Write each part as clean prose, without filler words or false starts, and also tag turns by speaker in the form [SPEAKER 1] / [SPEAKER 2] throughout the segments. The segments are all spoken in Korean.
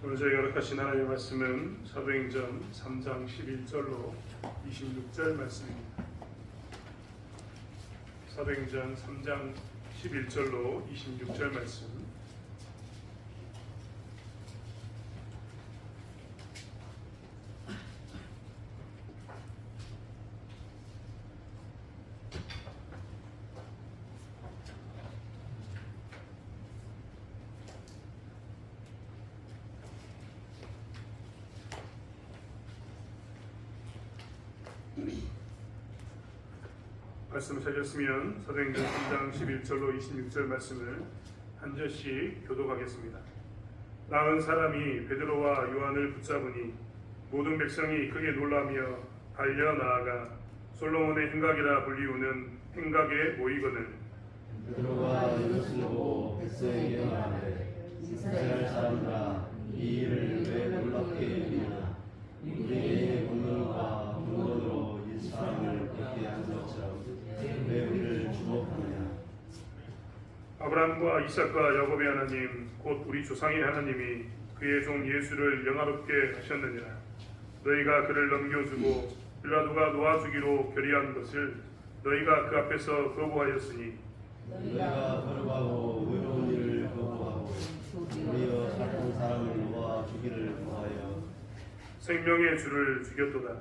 [SPEAKER 1] 오늘 저희가 허락하신 하나님의 말씀은 사도행전 3장 11절로 26절 말씀입니다. 사도행전 3장 11절로 26절 말씀. 말씀을 찾았으면 사도행전 3장 11절로 26절 말씀을 한 절씩 교독하겠습니다. 나은 사람이 베드로와 요한을 붙잡으니 모든 백성이 크게 놀라며 달려 나아가 솔로몬의 행각이라 불리우는 행각에 모이거늘
[SPEAKER 2] 베드로가 이것을 보고 백성에게 말하되 이스라엘 사람들아 이 일을 왜 놀랍게 여기느냐 우리의 본능과 분노로 이 사람을 그렇게 한 것처럼 왜 우리를 주목하느냐.
[SPEAKER 1] 아브라함과 이삭과 야곱의 하나님 곧 우리 조상의 하나님이 그의 종 예수를 영화롭게 하셨느니라. 너희가 그를 넘겨주고 빌라도가 놓아주기로 결의한 것을 너희가 그 앞에서 거부하였으니
[SPEAKER 2] 너희가 거룩하고 의로운 일을 거부하고 우리여 살던 사람을 놓아주기를 구하여
[SPEAKER 1] 생명의 주를 죽였도다.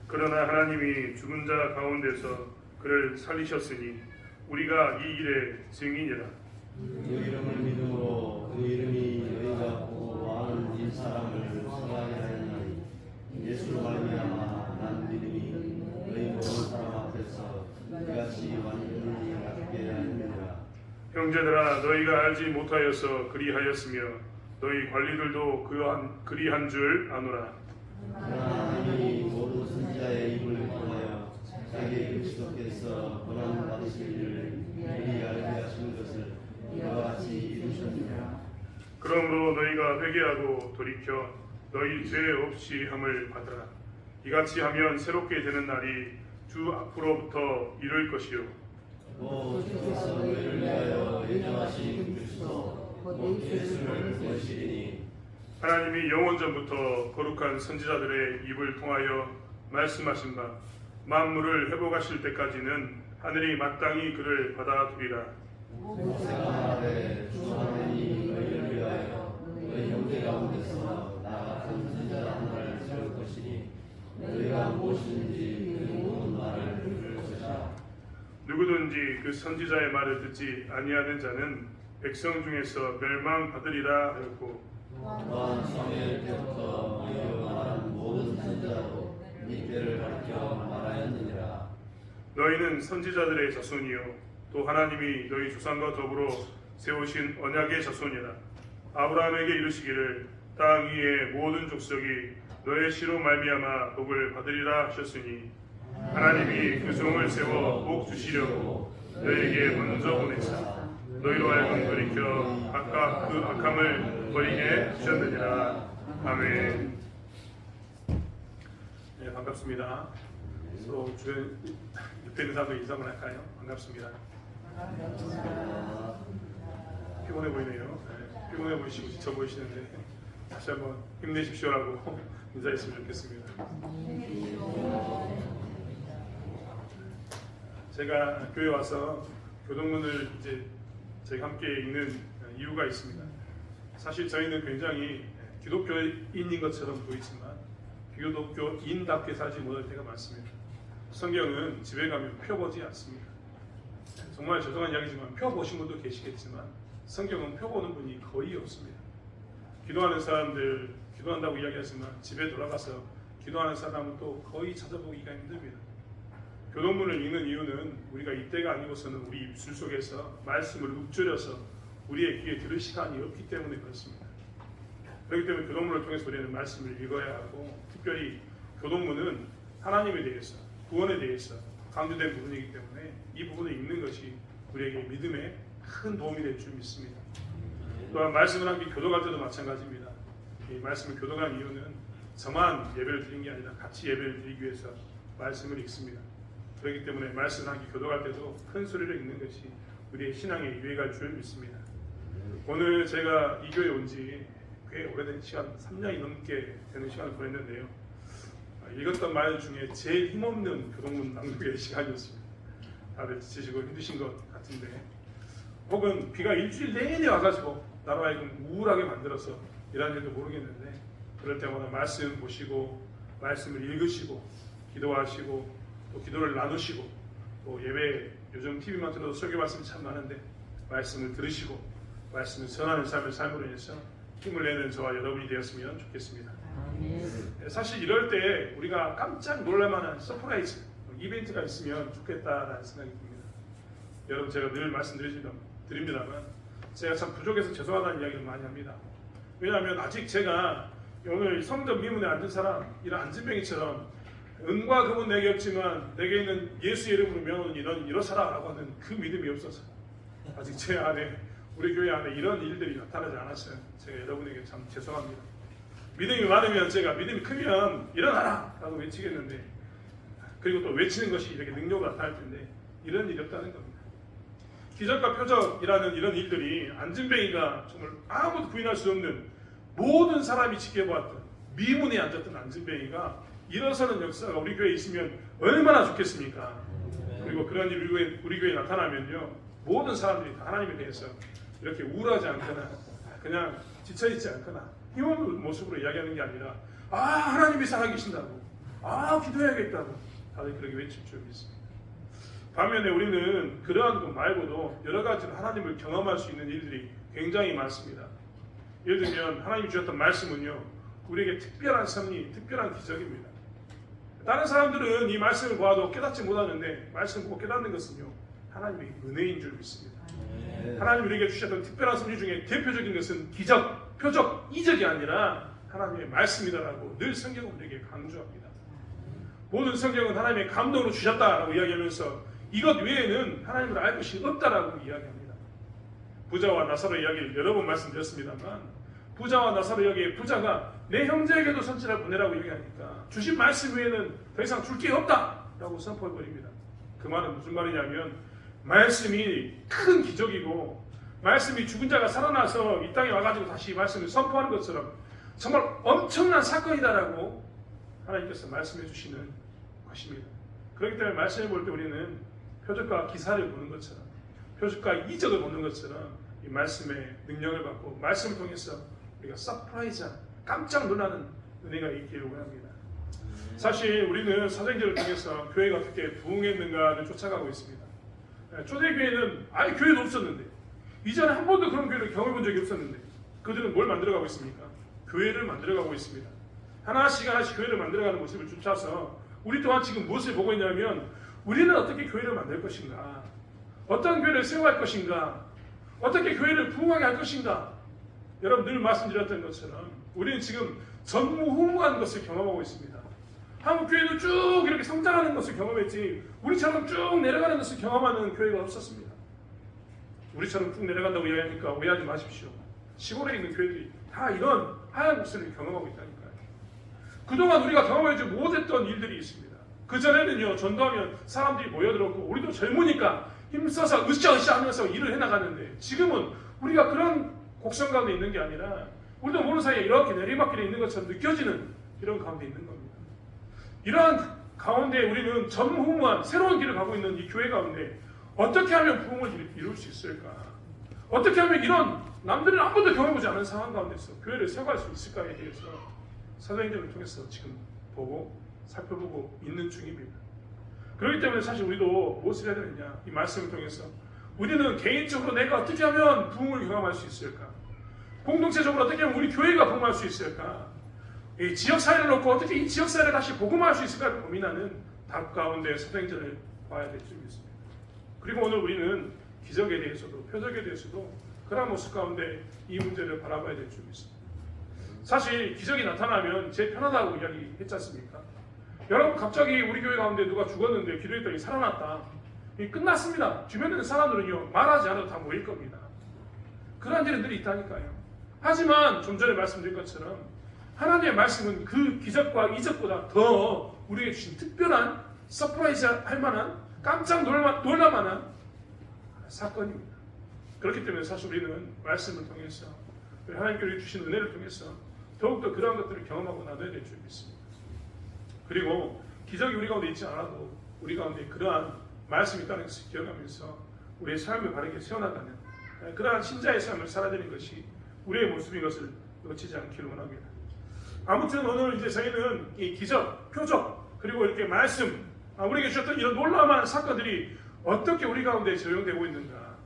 [SPEAKER 1] 그러나 하나님이 죽은 자 가운데서 그를 살리셨으니 우리가 이 일의 증인이라.
[SPEAKER 2] 그 이름을 믿음으로 그 이름이 너희가 보고 아는 이 사람을 선하게 하였나니 예수로 말미암아 난 믿음이 너희 모든 사람 앞에서 이같이 완전히 낫게 하였느니라.
[SPEAKER 1] 형제들아 너희가 알지 못하여서 그리하였으며 너희 관리들도 그리한 줄 아노라.
[SPEAKER 2] 하나님이 모든 선지자의 입을 통하여 자기 그리스도께서 고난 받으실 일을 미리 알게 하신 것을 이와 같이 이루셨느니라.
[SPEAKER 1] 그러므로 너희가 회개하고 돌이켜 너희 죄 없이 함을 받으라. 이같이 하면 새롭게 되는 날이 주 앞으로부터 이를 것이요
[SPEAKER 2] 또 주께서 너희를 위하여 예정하신 그리스도 곧 예수를 보시리니
[SPEAKER 1] 하나님이 영원전부터 거룩한 선지자들의 입을 통하여 말씀하신 바 만물을 회복하실 때까지는 하늘이 마땅히 그를 받아두리라.
[SPEAKER 2] 모세가 말하되 주 하나님이 너희를 위하여 너희 형제 가운데서 나 같은 선지자 하나를 세울 것이니 너희가 무엇이든지 그 모든 말을 들을 것이라.
[SPEAKER 1] 누구든지 그 선지자의 말을 듣지 아니하는 자는 백성 중에서 멸망받으리라 하였고
[SPEAKER 2] 또한 사무엘 때부터 너희가 말한 모든 선지자도 네 때를 가리켜 말하였느니라.
[SPEAKER 1] 너희는 선지자들의 자손이요 또 하나님이 너희 조상과 더불어 세우신 언약의 자손이라. 아브라함에게 이르시기를 땅 위의 모든 족속이 너의 씨로 말미암아 복을 받으리라 하셨으니 하나님이 그 종을 세워 복 주시려고 너희에게 먼저 보내사 너희로 하여금 돌이켜 각각 그 악함을 버리게 하셨느니라. 아멘. 네, 반갑습니다. 또 주변 옆에 있는 사람도 인사 한번 할까요? 반갑습니다. 피곤해 보이네요. 네, 피곤해 보이시고 지쳐 보이시는데 다시 한번 힘내십시오라고 인사했으면 좋겠습니다. 제가 교회 와서 교동문을 이제 저희가 함께 읽는 이유가 있습니다. 사실 저희는 굉장히 기독교인인 것처럼 보이지만 기독교인답게 살지 못할 때가 많습니다. 성경은 집에 가면 펴보지 않습니다. 정말 죄송한 이야기지만 펴보신 분도 계시겠지만 성경은 펴보는 분이 거의 없습니다. 기도하는 사람들 기도한다고 이야기하지만 집에 돌아가서 기도하는 사람은 또 거의 찾아보기가 힘듭니다. 교동문을 읽는 이유는 우리가 이때가 아니고서는 우리 입술 속에서 말씀을 읊조려서 우리의 귀에 들을 시간이 없기 때문에 그렇습니다. 그렇기 때문에 교동문을 통해서 우리는 말씀을 읽어야 하고 특별히 교동문은 하나님에 대해서 구원에 대해서 강조된 부분이기 때문에 이 부분을 읽는 것이 우리에게 믿음에 큰 도움이 될 줄 믿습니다. 또한 말씀을 함께 교독할 때도 마찬가지입니다. 이 말씀을 교독한 이유는 저만 예배를 드린 게 아니라 같이 예배를 드리기 위해서 말씀을 읽습니다. 그렇기 때문에 말씀을 함께 교독할 때도 큰 소리로 읽는 것이 우리의 신앙에 유익할 줄 믿습니다. 오늘 제가 이 교회에 온 지 꽤 오래된 시간, 3년이 넘게 되는 시간을 보냈는데요. 읽었던 말 중에 제일 힘없는 교동문 낭독의 시간이었습니다. 다들 지치시고 힘드신 것 같은데, 혹은 비가 일주일 내내 와가지고 나로 하여금 우울하게 만들어서 일하는지도 모르겠는데, 그럴 때마다 말씀 보시고 말씀을 읽으시고 기도하시고 또 기도를 나누시고 또 예배, 요즘 TV만 들어도 설교 말씀이 참 많은데 말씀을 들으시고 말씀을 전하는 삶을 삶으로 인해서 힘을 내는 저와 여러분이 되었으면 좋겠습니다. 사실 이럴 때 우리가 깜짝 놀랄만한 서프라이즈, 이벤트가 있으면 좋겠다라는 생각이 듭니다. 여러분, 제가 늘 말씀드립니다만 제가 참 부족해서 죄송하다는 이야기를 많이 합니다. 왜냐하면 아직 제가 오늘 성전 미문에 앉은 사람, 이런 안진뱅이처럼 은과 금은 내게 없지만 내게 있는 예수 이름으로 명하는 이러사라라고 하는 그 믿음이 없어서 아직 제 안에, 우리 교회 안에 이런 일들이 나타나지 않았어요. 제가 여러분에게 참 죄송합니다. 믿음이 많으면, 제가 믿음이 크면 일어나라 라고 외치겠는데, 그리고 또 외치는 것이 이렇게 능력으로 나타날 텐데 이런 일이 없다는 겁니다. 기적과 표적이라는 이런 일들이 안진뱅이가 정말 아무도 부인할 수 없는, 모든 사람이 지켜보았던 미문에 앉았던 안진뱅이가 일어서는 역사가 우리 교회에 있으면 얼마나 좋겠습니까? 그리고 그런 일이 우리 교회에 나타나면요, 모든 사람들이 다 하나님에 대해서 이렇게 우울하지 않거나 그냥 지쳐있지 않거나 힘없는 모습으로 이야기하는 게 아니라, 아, 하나님이 살아계신다고, 아, 기도해야겠다고 다들 그렇게 외칠 줄 믿습니다. 반면에 우리는 그러한 것 말고도 여러 가지로 하나님을 경험할 수 있는 일들이 굉장히 많습니다. 예를 들면 하나님이 주셨던 말씀은요, 우리에게 특별한 섭리, 특별한 기적입니다. 다른 사람들은 이 말씀을 보아도 깨닫지 못하는데, 말씀을 보고 깨닫는 것은요, 하나님의 은혜인 줄 믿습니다. 하나님이 우리에게 주셨던 특별한 섭리 중에 대표적인 것은 기적, 표적, 이적이 아니라 하나님의 말씀이다라고 늘 성경은 우리에게 강조합니다. 모든 성경은 하나님의 감동으로 주셨다라고 이야기하면서 이것 외에는 하나님을 알 것이 없다라고 이야기합니다. 부자와 나사로 이야기를 여러 번 말씀드렸습니다만, 부자와 나사로 이야기의 부자가 내 형제에게도 선지자를 보내라고 이야기하니까 주신 말씀 외에는 더 이상 줄 게 없다라고 선포해버립니다. 그 말은 무슨 말이냐면, 말씀이 큰 기적이고 말씀이 죽은 자가 살아나서 이 땅에 와가지고 다시 말씀을 선포하는 것처럼 정말 엄청난 사건이다라고 하나님께서 말씀해 주시는 것입니다. 그렇기 때문에 말씀을 볼 때 우리는 표적과 기사를 보는 것처럼, 표적과 이적을 보는 것처럼 이 말씀의 능력을 받고 말씀을 통해서 우리가 서프라이즈한, 깜짝 놀라는 은혜가 있기를 원합니다. 사실 우리는 사도행전을 통해서 교회가 어떻게 부흥했는가를 쫓아가고 있습니다. 초대교회는 아예 교회도 없었는데, 이전에 한 번도 그런 교회를 경험해 본 적이 없었는데 그들은 뭘 만들어가고 있습니까? 교회를 만들어가고 있습니다. 하나씩 하나씩 교회를 만들어가는 모습을 쫓아서 우리 또한 지금 무엇을 보고 있냐면, 우리는 어떻게 교회를 만들 것인가, 어떤 교회를 세워갈 것인가, 어떻게 교회를 부흥하게 할 것인가. 여러분, 늘 말씀드렸던 것처럼 우리는 지금 전무후무한 것을 경험하고 있습니다. 한국 교회도 쭉 이렇게 성장하는 것을 경험했지, 우리처럼 쭉 내려가는 것을 경험하는 교회가 없었습니다. 우리처럼 쭉 내려간다고 이야기하니까 오해하지 마십시오. 시골에 있는 교회들이 다 이런 하얀 것을 경험하고 있다니까요. 그동안 우리가 경험하지 못했던 일들이 있습니다. 그전에는요, 전도하면 사람들이 모여들었고 우리도 젊으니까 힘써서 으쌰으쌰 하면서 일을 해나가는데, 지금은 우리가 그런 곡선 가운데 있는 게 아니라 우리도 모르는 사이에 이렇게 내리막길에 있는 것처럼 느껴지는 이런 가운데 있는 겁니다. 이러한 가운데 우리는 전무후무한 새로운 길을 가고 있는 이 교회 가운데 어떻게 하면 부흥을 이룰 수 있을까? 어떻게 하면 이런 남들은 한 번도 경험해보지 않은 상황 가운데서 교회를 세워갈 수 있을까에 대해서 사도행전을 통해서 지금 보고 살펴보고 있는 중입니다. 그렇기 때문에 사실 우리도 무엇을 해야 되느냐, 이 말씀을 통해서 우리는 개인적으로 내가 어떻게 하면 부흥을 경험할 수 있을까? 공동체적으로 어떻게 하면 우리 교회가 부흥할 수 있을까? 이 지역사회를 놓고 어떻게 이 지역사회를 다시 복음화할 수 있을까를 고민하는 답 가운데 사도행전을 봐야 될 줄 믿습니다. 그리고 오늘 우리는 기적에 대해서도 표적에 대해서도 그런 모습 가운데 이 문제를 바라봐야 될 줄 믿습니다. 사실 기적이 나타나면 제일 편하다고 이야기했지 않습니까? 여러분, 갑자기 우리 교회 가운데 누가 죽었는데 기도했더니 살아났다. 끝났습니다. 주변에 있는 사람들은요, 말하지 않아도 다 모일 겁니다. 그러한 일들이 있다니까요. 하지만 좀 전에 말씀드린 것처럼 하나님의 말씀은 그 기적과 이적보다 더 우리에게 주신 특별한 서프라이즈 할 만한, 깜짝 놀랄만한 사건입니다. 그렇기 때문에 사실 우리는 말씀을 통해서 하나님께서 주신 은혜를 통해서 더욱더 그러한 것들을 경험하고 나눠야 될 줄 믿습니다. 그리고 기적이 우리 가운데 있지 않아도 우리 가운데 그러한 말씀이 있다는 것을 기억하면서 우리의 삶을 바르게 세워나가는 그러한 신자의 삶을 살아내는 것이 우리의 모습인 것을 놓치지 않기를 원합니다. 아무튼 오늘 이제 저희는 이 기적, 표적, 그리고 이렇게 말씀, 우리에게 주셨던 이런 놀라운 사건들이 어떻게 우리 가운데 적용되고 있는가,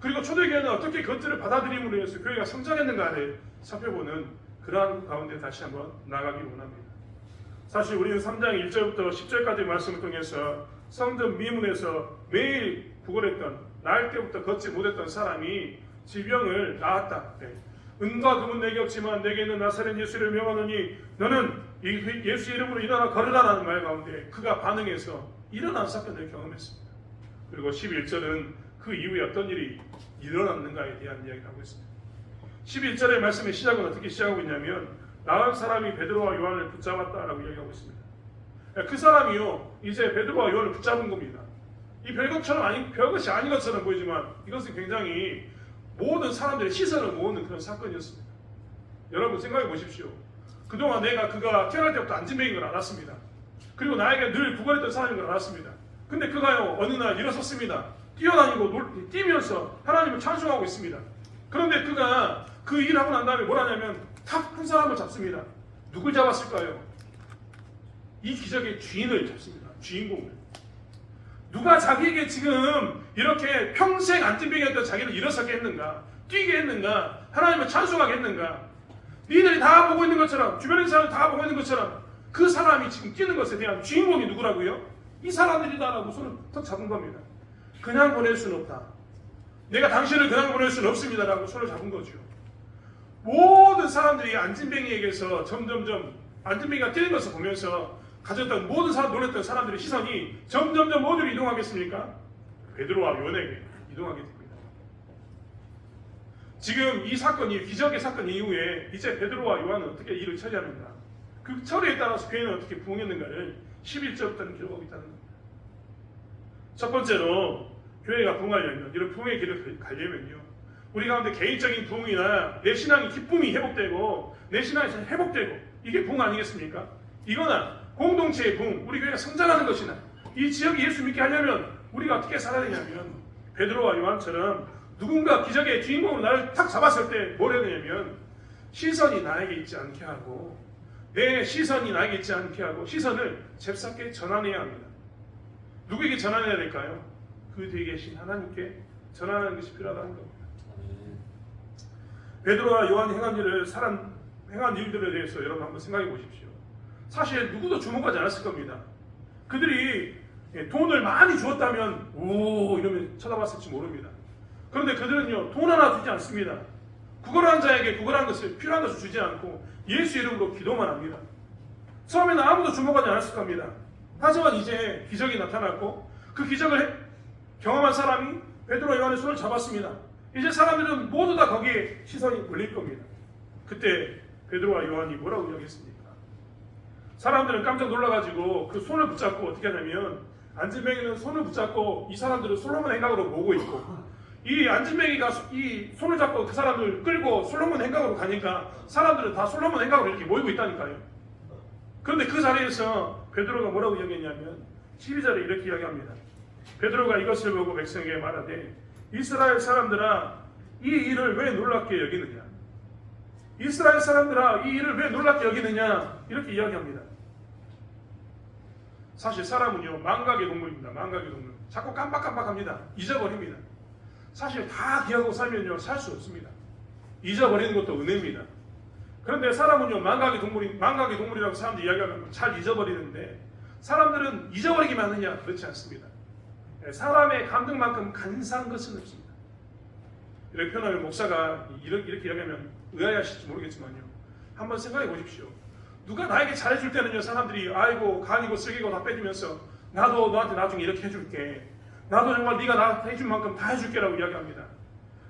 [SPEAKER 1] 그리고 초대교회는 어떻게 그것들을 받아들임으로 해서 교회가 성장했는가를 살펴보는 그러한 가운데 다시 한번 나가기를 원합니다. 사실 우리는 3장 1절부터 10절까지 말씀을 통해서 성전 미문에서 매일 구걸했던, 나을 때부터 걷지 못했던 사람이 질병을 낳았다. 은과 금은 내게 없지만 내게 있는 나사렛 예수를 명하노니 너는 예수 이름으로 일어나 걸으라라는 말 가운데 그가 반응해서 일어난 사건을 경험했습니다. 그리고 11절은 그 이후에 어떤 일이 일어났는가에 대한 이야기를 하고 있습니다. 11절의 말씀의 시작은 어떻게 시작하고 있냐면 나은 사람이 베드로와 요한을 붙잡았다라고 이야기하고 있습니다. 그 사람이요 이제 베드로와 요한을 붙잡은 겁니다. 이 별것이 아닌 것처럼 보이지만 이것은 굉장히 모든 사람들의 시선을 모으는 그런 사건이었습니다. 여러분 생각해 보십시오. 그동안 그가 태어날 때부터 안진뱅인 걸 알았습니다. 그리고 나에게 늘 구걸했던 사람인 걸 알았습니다. 근데 그가요 어느 날 일어섰습니다. 뛰어다니고 뛰면서 하나님을 찬송하고 있습니다. 그런데 그가 그 일을 하고 난 다음에 뭘 하냐면 탁 한 사람을 잡습니다. 누굴 잡았을까요? 이 기적의 주인을 잡습니다. 주인공을. 누가 자기에게 지금 이렇게 평생 안진병이었던 자기를 일어서게 했는가? 뛰게 했는가? 하나님을 찬송하게 했는가? 니들이 다 보고 있는 것처럼, 주변의 사람이 다 보고 있는 것처럼 그 사람이 지금 뛰는 것에 대한 주인공이 누구라고요? 이 사람들이다라고 손을 턱 잡은 겁니다. 그냥 보낼 수는 없다. 내가 당신을 그냥 보낼 수는 없습니다라고 손을 잡은 거죠. 모든 사람들이 안진뱅이에게서 점점점 안진뱅이가 뛰는 것을 보면서 가졌던 모든 사람, 놀랬던 사람들의 시선이 점점점 어디로 이동하겠습니까? 베드로와 요한에게 이동하게 됩니다. 지금 이 사건이 기적의 사건 이후에 이제 베드로와 요한은 어떻게 일을 처리하는가, 그 처리에 따라서 교회는 어떻게 부흥했는가를 11절부터는 기록하고 있다는 겁니다. 첫 번째로 교회가 부흥하려면, 이런 부흥의 길을 가려면요, 우리 가운데 개인적인 부흥이나 내 신앙의 기쁨이 회복되고 내 신앙에서 회복되고 이게 부흥 아니겠습니까? 이거나 공동체의 부흥, 우리 교회가 성장하는 것이나 이 지역이 예수 믿게 하려면 우리가 어떻게 살아야 되냐면 베드로와 요한처럼 누군가 기적의 주인공으로 나를 탁 잡았을 때 뭘 해야 되냐면 시선이 나에게 있지 않게 하고, 내 시선이 나에게 있지 않게 하고 시선을 잽싸게 전환해야 합니다. 누구에게 전환해야 될까요? 그 뒤에 계신 하나님께 전환하는 것이 필요하다는 겁니다. 베드로와 요한이 행한 일들에 대해서 여러분 한번 생각해 보십시오. 사실 누구도 주목하지 않았을 겁니다. 그들이 돈을 많이 주었다면 오 이러면 쳐다봤을지 모릅니다. 그런데 그들은요 돈 하나 주지 않습니다. 구걸한 자에게 구걸한 것을, 필요한 것을 주지 않고 예수 이름으로 기도만 합니다. 처음에는 아무도 주목하지 않았을 겁니다. 하지만 이제 기적이 나타났고 그 기적을 경험한 사람이 베드로와 요한의 손을 잡았습니다. 이제 사람들은 모두 다 거기에 시선이 몰릴 겁니다. 그때 베드로와 요한이 뭐라고 이야기했습니까? 사람들은 깜짝 놀라가지고 그 손을 붙잡고 어떻게 하냐면, 안진뱅이는 손을 붙잡고 이 사람들은 솔로몬 행각으로 보고 있고, 이 안진뱅이가 이 손을 잡고 그 사람을 끌고 솔로몬 행각으로 가니까 사람들은 다 솔로몬 행각으로 이렇게 모이고 있다니까요. 그런데 그 자리에서 베드로가 뭐라고 이야기했냐면 12절에 이렇게 이야기합니다. 베드로가 이것을 보고 백성에게 말하되 이스라엘 사람들아 이 일을 왜 놀랍게 여기느냐, 이스라엘 사람들아 이 일을 왜 놀랍게 여기느냐, 이렇게 이야기합니다. 사실 사람은요 망각의 동물입니다. 망각의 동물. 자꾸 깜빡깜빡합니다. 잊어버립니다. 사실 다 기억하고 살면요 살 수 없습니다. 잊어버리는 것도 은혜입니다. 그런데 사람은요 망각의 동물이라고 사람들이 이야기하면 잘 잊어버리는데, 사람들은 잊어버리기만 하느냐? 그렇지 않습니다. 사람의 감동만큼 간사한 것은 없습니다. 이렇게 표현하면 목사가 이렇게 이야기하면 의아해하실지 모르겠지만요, 한번 생각해 보십시오. 누가 나에게 잘해줄 때는요 사람들이 아이고 간이고 쓰기고 다 빼주면서 나도 너한테 나중에 이렇게 해줄게, 나도 정말 네가 나한테 해준 만큼 다 해줄게라고 이야기합니다.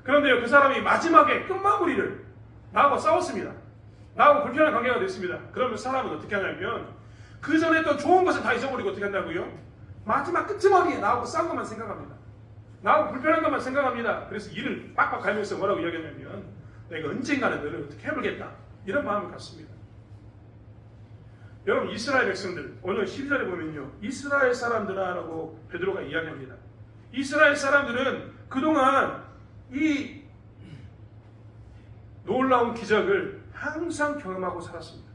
[SPEAKER 1] 그런데요 그 사람이 마지막에 끝마무리를 나하고 싸웠습니다. 나하고 불편한 관계가 됐습니다. 그러면 사람은 어떻게 하냐면 그 전에 했던 좋은 것을 다 잊어버리고 어떻게 한다고요? 마지막 끝마디에 나하고 싸운 것만 생각합니다. 나하고 불편한 것만 생각합니다. 그래서 이를 빡빡 갈면서 뭐라고 이야기하냐면 내가 언젠가는 너를 어떻게 해보겠다. 이런 마음을 갖습니다. 여러분 이스라엘 백성들 오늘 12절에 보면요. 이스라엘 사람들아라고 베드로가 이야기합니다. 이스라엘 사람들은 그동안 이 놀라운 기적을 항상 경험하고 살았습니다.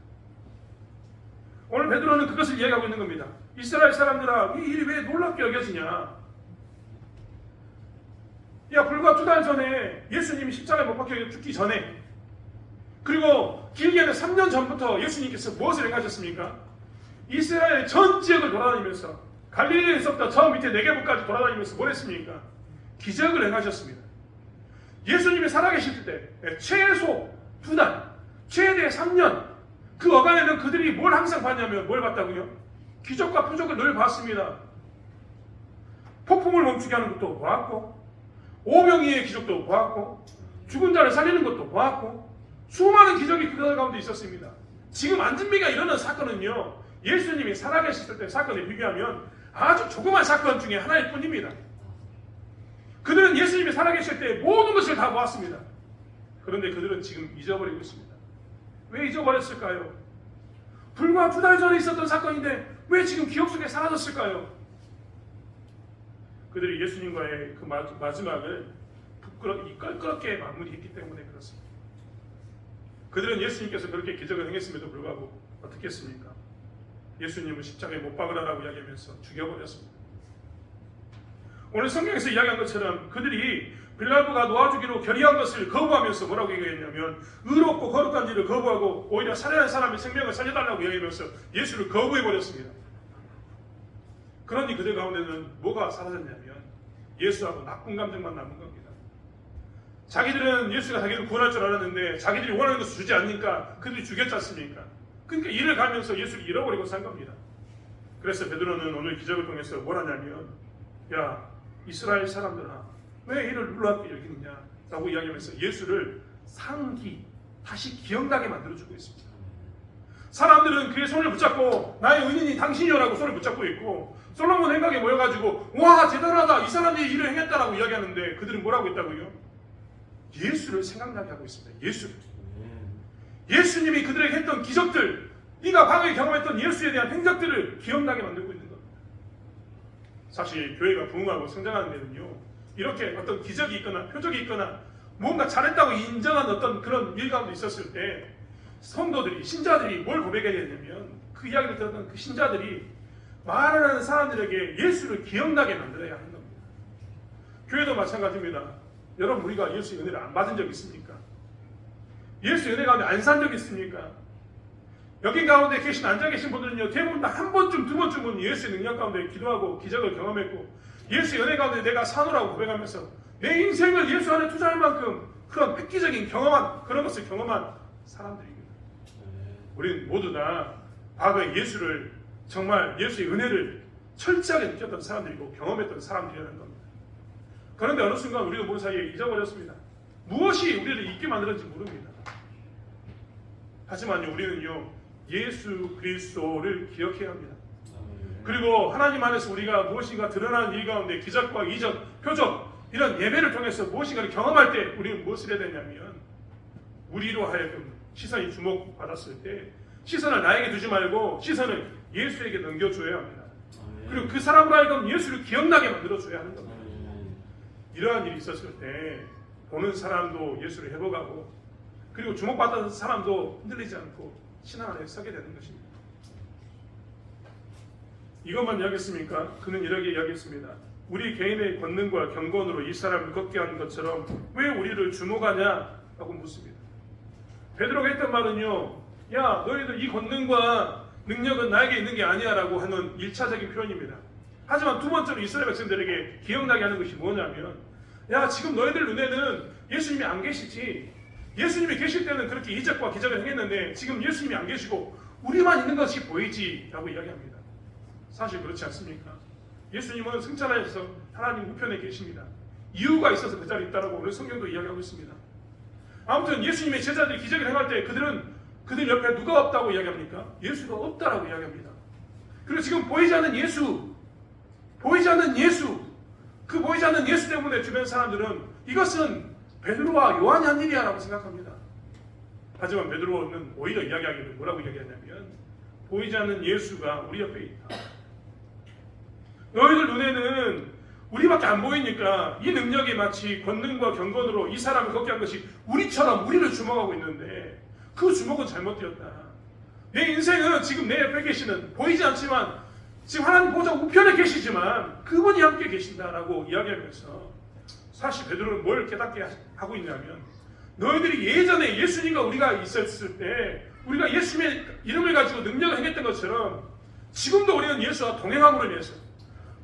[SPEAKER 1] 오늘 베드로는 그것을 이야기하고 있는 겁니다. 이스라엘 사람들아, 이 일이 왜 놀랍게 여겨지냐? 야, 불과 2달 전에 예수님이 십자가에 못 박혀 죽기 전에, 그리고 길게는 3년 전부터 예수님께서 무엇을 행하셨습니까? 이스라엘 전 지역을 돌아다니면서 갈릴리에서부터 저 밑에 네게부까지 돌아다니면서 뭘 했습니까? 기적을 행하셨습니다. 예수님이 살아계실 때 최소 2달, 최대 3년, 그 어간에는 그들이 뭘 항상 봤냐면 뭘 봤다고요? 기적과 표적을 늘 봤습니다. 폭풍을 멈추게 하는 것도 보았고, 오병이의 기적도 보았고, 죽은 자를 살리는 것도 보았고, 수많은 기적이 그 가운데 있었습니다. 지금 안진미가 일어난 사건은요, 예수님이 살아계실 때 사건에 비교하면 아주 조그만 사건 중에 하나일 뿐입니다. 그들은 예수님이 살아계실 때 모든 것을 다 보았습니다. 그런데 그들은 지금 잊어버리고 있습니다. 왜 잊어버렸을까요? 불과 2달 전에 있었던 사건인데 왜 지금 기억 속에 사라졌을까요? 그들이 예수님과의 그 마지막을 부끄럽게 껄끄럽게 마무리했기 때문에 그렇습니다. 그들은 예수님께서 그렇게 기적을 행했음에도 불구하고 어떻게 했습니까? 예수님을 십자가에 못 박으라고 이야기하면서 죽여버렸습니다. 오늘 성경에서 이야기한 것처럼 그들이 빌라도가 놓아주기로 결의한 것을 거부하면서 뭐라고 얘기했냐면 의롭고 거룩한 일을 거부하고 오히려 살해한 사람의 생명을 살려달라고 얘기하면서 예수를 거부해버렸습니다. 그러니 그들 가운데는 뭐가 사라졌냐면 예수하고 나쁜 감정만 남은 겁니다. 자기들은 예수가 자기를 구원할 줄 알았는데 자기들이 원하는 것을 주지 않으니까 그들이 죽였지 않습니까? 그러니까 이를 가면서 예수를 잃어버리고 산 겁니다. 그래서 베드로는 오늘 기적을 통해서 뭘 하냐면 야 이스라엘 사람들아 왜 이를 놀랍게 여기느냐 라고 이야기하면서 예수를 다시 기억나게 만들어주고 있습니다. 사람들은 그의 손을 붙잡고 나의 은인이 당신이여라고 손을 붙잡고 있고 솔로몬 행각에 모여가지고 와 대단하다 이 사람이 일을 행했다라고 이야기하는데 그들은 뭐라고 했다고요? 예수를 생각나게 하고 있습니다. 예수님이 그들에게 했던 기적들, 네가 과거에 경험했던 예수에 대한 행적들을 기억나게 만들고 있는 겁니다. 사실 교회가 부흥하고 성장하는 데는요 이렇게 어떤 기적이 있거나 표적이 있거나 뭔가 잘했다고 인정한 어떤 그런 일 가운데 있었을 때 성도들이, 신자들이 뭘 고백해야 되냐면 그 이야기를 들었던 그 신자들이 말을 하는 사람들에게 예수를 기억나게 만들어야 하는 겁니다. 교회도 마찬가지입니다. 여러분 우리가 예수의 은혜를 안 받은 적 있습니까? 예수의 은혜 가운데 안 산 적 있습니까? 여기 가운데 앉아 계신 분들은요 대부분 다 한 번쯤 두 번쯤은 예수의 능력 가운데 기도하고 기적을 경험했고 예수의 은혜 가운데 내가 사노라고 고백하면서 내 인생을 예수 안에 투자할 만큼 그런 획기적인 그런 것을 경험한 사람들입니다. 우리는 모두 다 과거에 예수를 정말 예수의 은혜를 철저하게 느꼈던 사람들이고 경험했던 사람들이라는 겁니다. 그런데 어느 순간 우리도 모르는 사이에 잊어버렸습니다. 무엇이 우리를 잊게 만들었는지 모릅니다. 하지만요 우리는요 예수 그리스도를 기억해야 합니다. 그리고 하나님 안에서 우리가 무엇인가 드러나는 일 가운데 기적과 이적, 표적 이런 예배를 통해서 무엇인가를 경험할 때 우리는 무엇을 해야 되냐면 우리로 하여금 시선이 주목받았을 때 시선을 나에게 두지 말고 시선을 예수에게 넘겨줘야 합니다. 그리고 그 사람으로 하여금 예수를 기억나게 만들어줘야 하는 겁니다. 이러한 일이 있었을 때 보는 사람도 예수를 회복하고 그리고 주목받는 사람도 흔들리지 않고 신앙 안에 서게 되는 것입니다. 이것만 이야기했습니까? 그는 이렇게 이야기했습니다. 우리 개인의 권능과 경건으로 이 사람을 걷게 하는 것처럼 왜 우리를 주목하냐? 라고 묻습니다. 베드로가 했던 말은요. 야 너희들 이 권능과 능력은 나에게 있는 게 아니야 라고 하는 1차적인 표현입니다. 하지만 두 번째로 이스라엘 백성들에게 기억나게 하는 것이 뭐냐면 야 지금 너희들 눈에는 예수님이 안 계시지. 예수님이 계실 때는 그렇게 이적과 기적을 행했는데 지금 예수님이 안 계시고 우리만 있는 것이 보이지 라고 이야기합니다. 사실 그렇지 않습니까? 예수님은 승천하셔서 하나님 우편에 계십니다. 이유가 있어서 그 자리에 있다라고 오늘 성경도 이야기하고 있습니다. 아무튼 예수님의 제자들이 기적을 행할 때 그들 옆에 누가 없다고 이야기합니까? 예수가 없다라고 이야기합니다. 그리고 지금 보이지 않는 예수 그 보이지 않는 예수 때문에 주변 사람들은 이것은 베드로와 요한이 한 일이야라고 생각합니다. 하지만 베드로는 오히려 이야기하기를 뭐라고 이야기하냐면 보이지 않는 예수가 우리 옆에 있다. 너희들 눈에는 우리밖에 안 보이니까 이 능력이 마치 권능과 경건으로 이 사람을 걷게 한 것이 우리처럼 우리를 주목하고 있는데 그 주목은 잘못되었다. 내 인생은 지금 내 옆에 계시는 보이지 않지만 지금 하나님 보좌 우편에 계시지만 그분이 함께 계신다라고 이야기하면서 사실 베드로는 뭘 깨닫게 하고 있냐면 너희들이 예전에 예수님과 우리가 있었을 때 우리가 예수님의 이름을 가지고 능력을 행했던 것처럼 지금도 우리는 예수와 동행함으로 인해서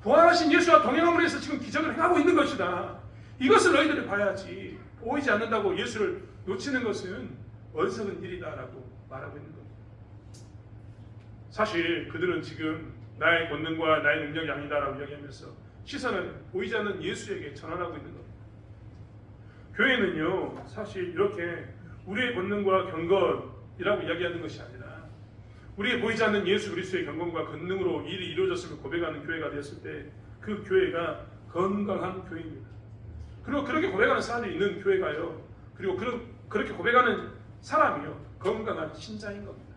[SPEAKER 1] 부활하신 예수와 동행함으로 해서 지금 기적을 행하고 있는 것이다. 이것을 너희들이 봐야지 보이지 않는다고 예수를 놓치는 것은 어리석은 일이다라고 말하고 있는 겁니다. 사실 그들은 지금 나의 권능과 나의 능력이 아니다라고 이야기하면서 시선을 보이지 않는 예수에게 전환하고 있는 겁니다. 교회는요 사실 이렇게 우리의 권능과 경건이라고 이야기하는 것이 아니라 우리의 보이지 않는 예수 그리스도의 경건과 권능으로 일이 이루어졌음을 고백하는 교회가 되었을 때 그 교회가 건강한 교회입니다. 그리고 그렇게 고백하는 사람이 있는 교회가요. 그리고 그렇게 고백하는 사람이요. 건강한 신자인 겁니다.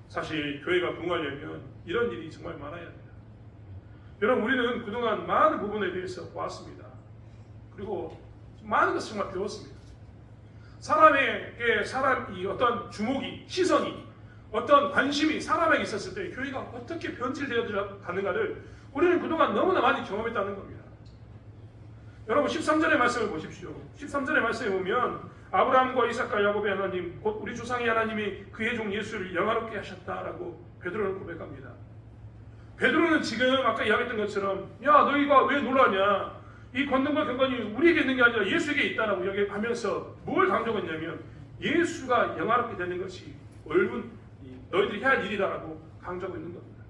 [SPEAKER 1] 사실 교회가 부흥하려면 이런 일이 정말 많아야 합니다. 여러분 우리는 그동안 많은 부분에 대해서 보았습니다. 그리고 많은 것을 정말 배웠습니다. 사람에게 사람이 어떤 주목이 시선이 어떤 관심이 사람에게 있었을 때 교회가 어떻게 변질되어 가는가를 우리는 그동안 너무나 많이 경험했다는 겁니다. 여러분 13절의 말씀을 보십시오. 13절의 말씀에 보면 아브라함과 이삭과 야곱의 하나님 곧 우리 조상의 하나님이 그의 종 예수를 영화롭게 하셨다라고 베드로는 고백합니다. 베드로는 지금 아까 이야기했던 것처럼 야 너희가 왜 놀라냐 이 권능과 경건이 우리에게 있는 게 아니라 예수에게 있다라고 이야기하면서 뭘 강조했냐면 예수가 영화롭게 되는 것이 옳은 너희들이 해야 할 일이다라고 강조하고 있는 겁니다.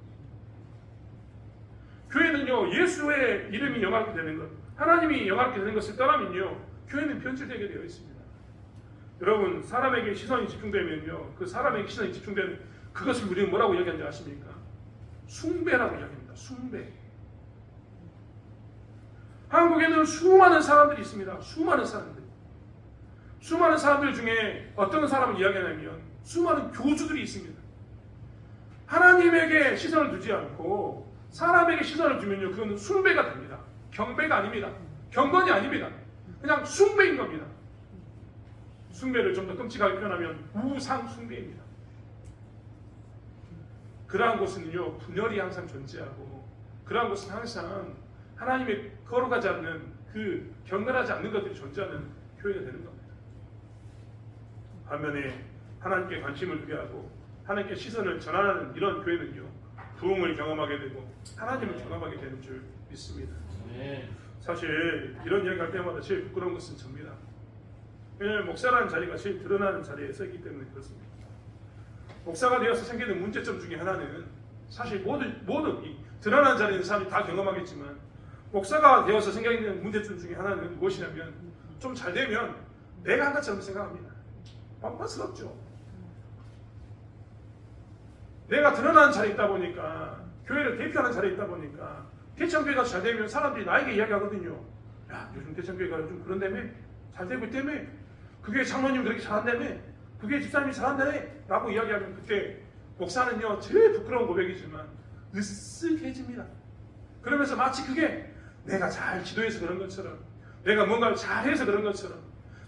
[SPEAKER 1] 교회는요 예수의 이름이 영화롭게 되는 것 하나님이 영화롭게 되는 것을 떠나면요 교회는 변질되게 되어 있습니다. 여러분 사람에게 시선이 집중되면요 그 사람에게 시선이 집중되는 그것을 우리는 뭐라고 이야기하는지 아십니까? 숭배라고 이야기합니다. 숭배. 한국에는 수많은 사람들이 있습니다. 수많은 사람들 중에 어떤 사람을 이야기하냐면 수많은 교주들이 있습니다. 하나님에게 시선을 두지 않고 사람에게 시선을 두면요 그건 숭배가 됩니다. 경배가 아닙니다. 경건이 아닙니다. 그냥 숭배인 겁니다. 숭배를 좀 더 끔찍하게 표현하면 우상 숭배입니다. 그러한 곳은요 분열이 항상 존재하고 그러한 곳은 항상 하나님의 거룩하지 않는 그 경건하지 않는 것들이 존재하는 교회가 되는 겁니다. 반면에 하나님께 관심을 두게 하고 하나님께 시선을 전환하는 이런 교회는요 부흥을 경험하게 되고 하나님을 경험하게 되는 줄 믿습니다. 사실 이런 이야기 할 때마다 제일 부끄러운 것은 접니다. 왜냐하면 목사라는 자리가 제일 드러나는 자리에 서 있기 때문에 그렇습니다. 목사가 되어서 생기는 문제점 중에 하나는 사실 모든 이 드러나는 자리에 있는 사람이 다 경험하겠지만 목사가 되어서 생기는 문제점 중에 하나는 무엇이냐면 좀 잘 되면 내가 한 것처럼 생각합니다. 뻔뻔스럽죠. 내가 드러나는 자리에 있다 보니까 교회를 대표하는 자리에 있다 보니까 대청교회가 잘 되면 사람들이 나에게 이야기하거든요. 야 요즘 대청교회가 좀 그런다며 잘 되고 있다며 그게 장로님이 그렇게 잘한다며 그게 집사님이 잘한다며 라고 이야기하면 그때 목사는요 제일 부끄러운 고백이지만 으쓱해집니다. 그러면서 마치 그게 내가 잘 지도해서 그런 것처럼 내가 뭔가를 잘해서 그런 것처럼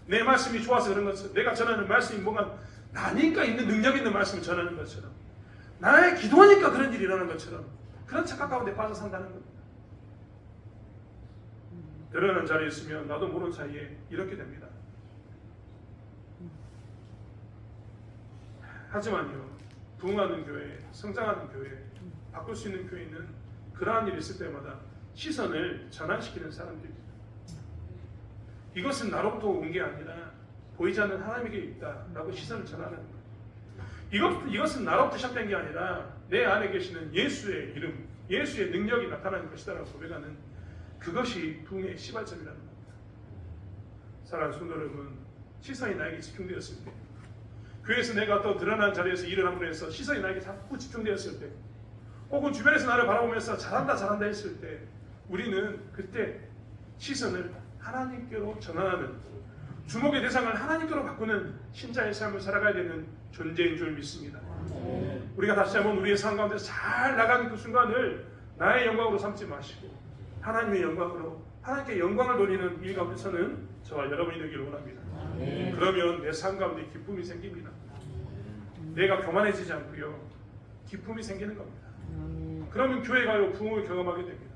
[SPEAKER 1] 내 말씀이 좋아서 그런 것처럼 내가 전하는 말씀이 뭔가 나니까 있는 능력 있는 말씀을 전하는 것처럼 나의 기도하니까 그런 일이 일어나는 것처럼 그런 착각 가운데 빠져 산다는 겁니다. 드러나는 자리에 있으면 나도 모르는 사이에 이렇게 됩니다. 하지만요 부흥하는 교회, 성장하는 교회, 바꿀 수 있는 교회는 그러한 일이 있을 때마다 시선을 전환시키는 사람들입니다. 이것은 나로부터 온 게 아니라 보이지 않는 하나님에게 있다라고 시선을 전하는 거예요. 이것은 나로부터 시작된 게 아니라 내 안에 계시는 예수의 이름, 예수의 능력이 나타나는 것이다라고 고백하는 그것이 부흥의 시발점이라는 겁니다. 사랑하는 성도 여러분, 시선이 나에게 집중되었을 때 교회에서 내가 또 드러나는 자리에서 일을 함으로 해서 시선이 나에게 자꾸 집중되었을 때 혹은 주변에서 나를 바라보면서 잘한다 했을 때 우리는 그때 시선을 하나님께로 전환하는 주목의 대상을 하나님께로 바꾸는 신자의 삶을 살아가야 되는 존재인 줄 믿습니다. 우리가 다시 한번 우리의 삶 가운데 잘 나가는 그 순간을 나의 영광으로 삼지 마시고 하나님의 영광으로 하나님께 영광을 돌리는 일 가운데서는 저와 여러분이 되기를 원합니다. 그러면 내 삶 가운데 기쁨이 생깁니다. 내가 교만해지지 않고요, 기쁨이 생기는 겁니다. 그러면 교회 가요 부흥을 경험하게 됩니다.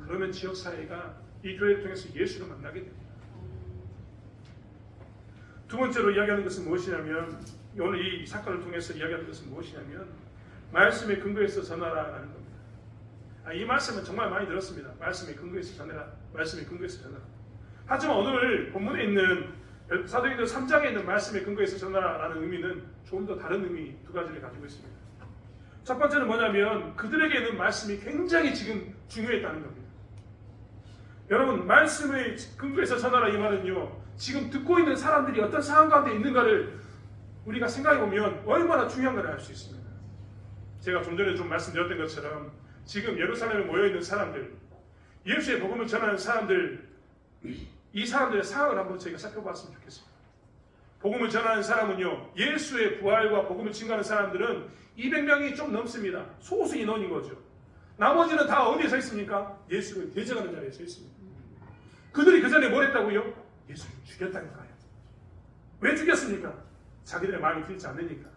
[SPEAKER 1] 그러면 지역사회가 이 교회를 통해서 예수를 만나게 됩니다. 두 번째로 이야기하는 것은 무엇이냐면, 오늘 이 사건을 통해서 이야기하는 것은 무엇이냐면 말씀의 근거에서 전하라라는 겁니다. 이 말씀은 정말 많이 들었습니다. 말씀의 근거에서 전하라, 말씀의 근거에서 전하라. 하지만 오늘 본문에 있는 사도행전 3장에 있는 말씀의 근거에서 전하라라는 의미는 조금 더 다른 의미 두 가지를 가지고 있습니다. 첫 번째는 뭐냐면 그들에게는 말씀이 굉장히 지금 중요했다는 겁니다. 여러분, 말씀의 근거에서 전하라 이 말은요, 지금 듣고 있는 사람들이 어떤 상황 가운데 있는가를 우리가 생각해 보면 얼마나 중요한가를 알 수 있습니다. 제가 좀 전에 좀 말씀드렸던 것처럼 지금 예루살렘에 모여있는 사람들, 예수의 복음을 전하는 사람들, 이 사람들의 상황을 한번 저희가 살펴봤으면 좋겠습니다. 복음을 전하는 사람은요, 예수의 부활과 복음을 증거하는 사람들은 200명이 좀 넘습니다. 소수 인원인 거죠. 나머지는 다 어디에 서 있습니까? 예수를 대적하는 자리에 서 있습니다. 그들이 그 전에 뭘 했다고요? 예수를 죽였다니까요. 왜 죽였습니까? 자기들의 마음이 들지 않으니까.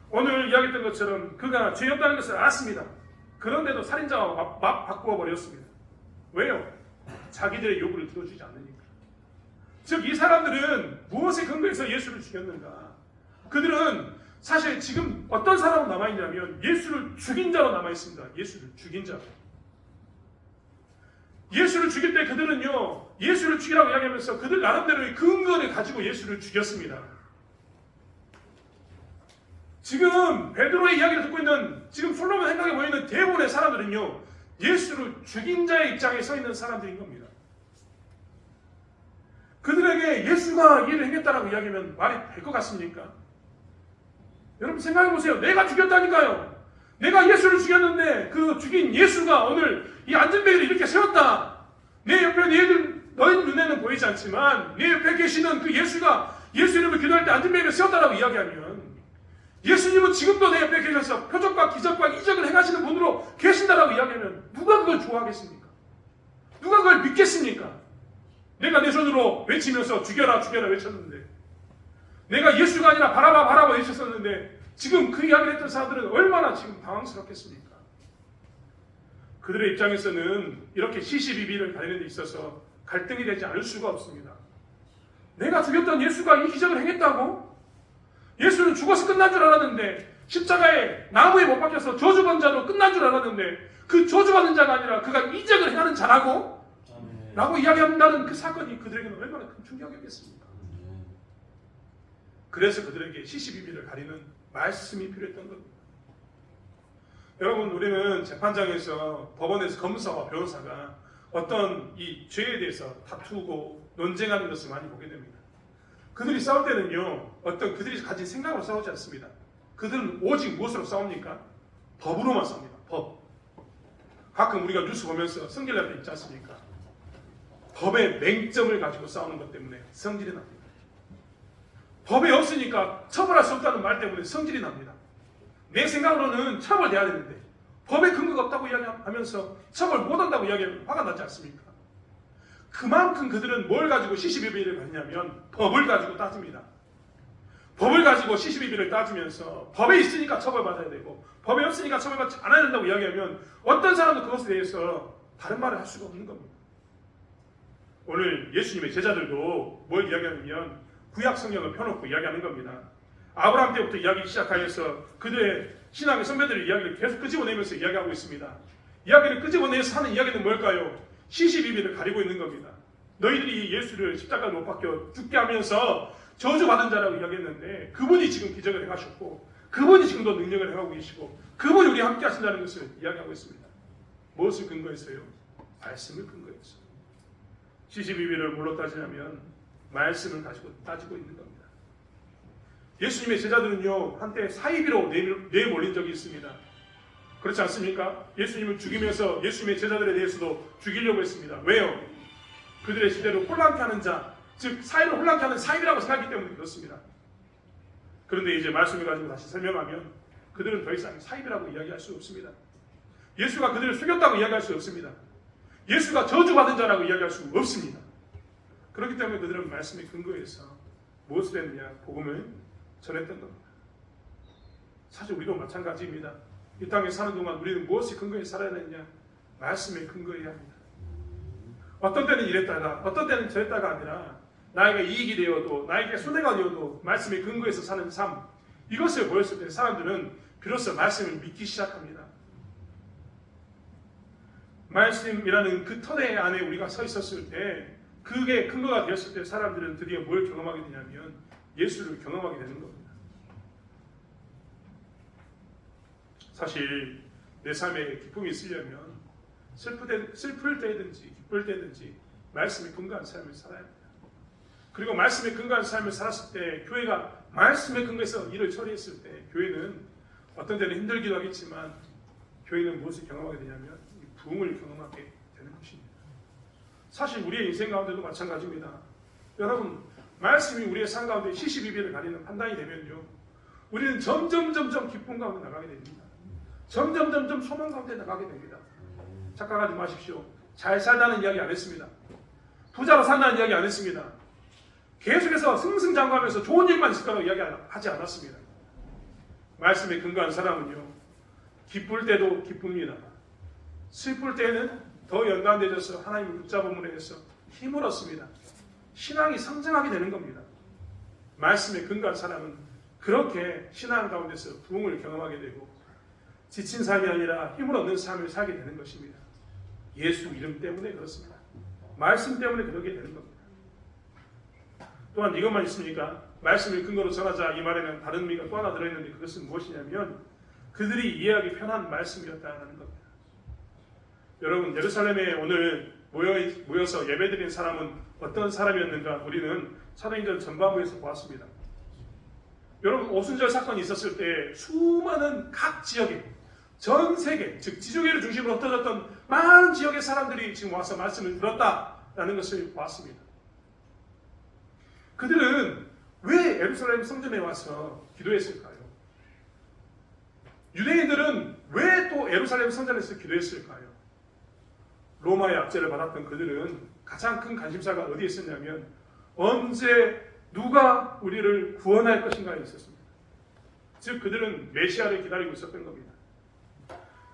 [SPEAKER 1] 오늘 이야기했던 것처럼 그가 죄였다는 것을 알았습니다. 그런데도 살인자와 막 바꾸어 버렸습니다. 왜요? 자기들의 요구를 들어주지 않으니까. 즉 이 사람들은 무엇에 근거해서 예수를 죽였는가? 그들은 사실 지금 어떤 사람으로 남아있냐면 예수를 죽인 자로 남아있습니다. 예수를 죽인 자. 예수를 죽일 때 그들은요, 예수를 죽이라고 이야기하면서 그들 나름대로의 근거를 가지고 예수를 죽였습니다. 지금 베드로의 이야기를 듣고 있는, 지금 솔로몬 행각에 모여있는 대부분의 사람들은요, 예수를 죽인 자의 입장에 서 있는 사람들인 겁니다. 그들에게 예수가 이를 행했다라고 이야기하면 말이 될 것 같습니까? 여러분 생각해 보세요. 내가 죽였다니까요. 내가 예수를 죽였는데 그 죽인 예수가 오늘 이 안전벨을 이렇게 세웠다. 내 옆에 너희 눈에는 보이지 않지만 내 옆에 계시는 그 예수가 예수 이름을 기도할 때 안전벨을 세웠다라고 이야기하면, 예수님은 지금도 내 옆에 계셔서 표적과 기적과 이적을 행하시는 분으로 계신다라고 이야기하면 누가 그걸 좋아하겠습니까? 누가 그걸 믿겠습니까? 내가 내 손으로 외치면서 죽여라 죽여라 외쳤는데, 내가 예수가 아니라 바라봐 바라봐 외쳤었는데, 지금 그 이야기를 했던 사람들은 얼마나 지금 당황스럽겠습니까? 그들의 입장에서는 이렇게 시시비비를 가리는 데 있어서 갈등이 되지 않을 수가 없습니다. 내가 죽였던 예수가 이 기적을 행했다고? 예수는 죽어서 끝난 줄 알았는데, 십자가에 나무에 못 박혀서 저주받은 자로 끝난 줄 알았는데, 그 저주받은 자가 아니라 그가 이적을 행하는 자라고? 라고 이야기한다는 그 사건이 그들에게는 얼마나 큰 충격이었겠습니까? 그래서 그들에게 시시비비를 가리는 말씀이 필요했던 겁니다. 여러분, 우리는 재판장에서, 법원에서 검사와 변호사가 어떤 이 죄에 대해서 다투고 논쟁하는 것을 많이 보게 됩니다. 그들이 싸울 때는요, 어떤 그들이 가진 생각으로 싸우지 않습니다. 그들은 오직 무엇으로 싸웁니까? 법으로만 싸웁니다. 법. 가끔 우리가 뉴스 보면서 성질날 때 있지 않습니까? 법의 맹점을 가지고 싸우는 것 때문에 성질이 납니다. 법이 없으니까 처벌할 수 없다는 말 때문에 성질이 납니다. 내 생각으로는 처벌돼야 되는데 법에 근거가 없다고 이야기하면서 처벌 못한다고 이야기하면 화가 나지 않습니까? 그만큼 그들은 뭘 가지고 시시비비를 갖냐면 법을 가지고 따집니다. 법을 가지고 시시비비를 따지면서 법에 있으니까 처벌받아야 되고 법에 없으니까 처벌받지 않아야 된다고 이야기하면 어떤 사람도 그것에 대해서 다른 말을 할 수가 없는 겁니다. 오늘 예수님의 제자들도 뭘 이야기하냐면 구약 성경을 펴놓고 이야기하는 겁니다. 아브라함 때부터 이야기 시작하여서 그들의 신앙의 선배들의 이야기를 계속 끄집어내면서 이야기하고 있습니다. 이야기를 끄집어내서 하는 이야기는 뭘까요? 시시비비를 가리고 있는 겁니다. 너희들이 예수를 십자가에 못 박혀 죽게 하면서 저주받은 자라고 이야기했는데 그분이 지금 기적을 행하셨고 그분이 지금도 능력을 행하고 계시고 그분이 우리 함께 하신다는 것을 이야기하고 있습니다. 무엇을 근거했어요? 말씀을 근거했어요. 시시비비를 뭘로 따지냐면 말씀을 가지고 따지고 있는 겁니다. 예수님의 제자들은요, 한때 사이비로 내몰린 적이 있습니다. 그렇지 않습니까? 예수님을 죽이면서 예수님의 제자들에 대해서도 죽이려고 했습니다. 왜요? 그들의 시대를 혼란케 하는 자, 즉 사회를 혼란케 하는 사입이라고 생각하기 때문에 그렇습니다. 그런데 이제 말씀을 가지고 다시 설명하면 그들은 더 이상 사입이라고 이야기할 수 없습니다. 예수가 그들을 속였다고 이야기할 수 없습니다. 예수가 저주받은 자라고 이야기할 수 없습니다. 그렇기 때문에 그들은 말씀의 근거에서 무엇을 했느냐? 복음을 전했던 겁니다. 사실 우리도 마찬가지입니다. 이 땅에 사는 동안 우리는 무엇의 근거에 살아야 되느냐? 말씀의 근거에 합니다. 어떤 때는 이랬다가 어떤 때는 저랬다가 아니라 나에게 이익이 되어도 나에게 손해가 되어도 말씀의 근거에서 사는 삶, 이것을 보였을 때 사람들은 비로소 말씀을 믿기 시작합니다. 말씀이라는 그 터대 안에 우리가 서 있었을 때, 그게 근거가 되었을 때 사람들은 드디어 뭘 경험하게 되냐면 예수를 경험하게 되는 겁니다. 사실 내 삶에 기쁨이 있으려면 슬플 때든지 기쁠 때든지 말씀에 근거한 삶을 살아야 합니다. 그리고 말씀에 근거한 삶을 살았을 때, 교회가 말씀에 근거해서 일을 처리했을 때 교회는 어떤 때는 힘들기도 하겠지만 교회는 무엇을 경험하게 되냐면 부흥을 경험하게 되는 것입니다. 사실 우리의 인생 가운데도 마찬가지입니다. 여러분, 말씀이 우리의 삶 가운데 시시비비를 가리는 판단이 되면요, 우리는 점점 기쁨 가운데 나가게 됩니다. 점점 소망 가운데 나가게 됩니다. 착각하지 마십시오. 잘 살다는 이야기 안 했습니다. 부자로 산다는 이야기 안 했습니다. 계속해서 승승장구하면서 좋은 일만 있을 거라고 이야기하지 않았습니다. 말씀에 근거한 사람은요, 기쁠 때도 기쁩니다. 슬플 때는 더 연단되어서 하나님을 붙잡음으로 해서 힘을 얻습니다. 신앙이 성장하게 되는 겁니다. 말씀에 근거한 사람은 그렇게 신앙 가운데서 부흥을 경험하게 되고 지친 삶이 아니라 힘을 얻는 삶을 살게 되는 것입니다. 예수 이름 때문에 그렇습니다. 말씀 때문에 그러게 되는 겁니다. 또한 이것만 있습니까? 말씀을 근거로 전하자, 이 말에는 다른 의미가 또 하나 들어있는데 그것은 무엇이냐면 그들이 이해하기 편한 말씀이었다는 겁니다. 여러분, 예루살렘에 오늘 모여서 예배드린 사람은 어떤 사람이었는가? 우리는 사도행전 전반부에서 보았습니다. 여러분, 오순절 사건이 있었을 때 수많은 각 지역에, 전 세계, 즉 지중해를 중심으로 흩어졌던 많은 지역의 사람들이 지금 와서 말씀을 들었다라는 것을 보았습니다. 그들은 왜 예루살렘 성전에 와서 기도했을까요? 유대인들은 왜 또 예루살렘 성전에서 기도했을까요? 로마의 압제를 받았던 그들은 가장 큰 관심사가 어디에 있었냐면 언제 누가 우리를 구원할 것인가에 있었습니다. 즉 그들은 메시아를 기다리고 있었던 겁니다.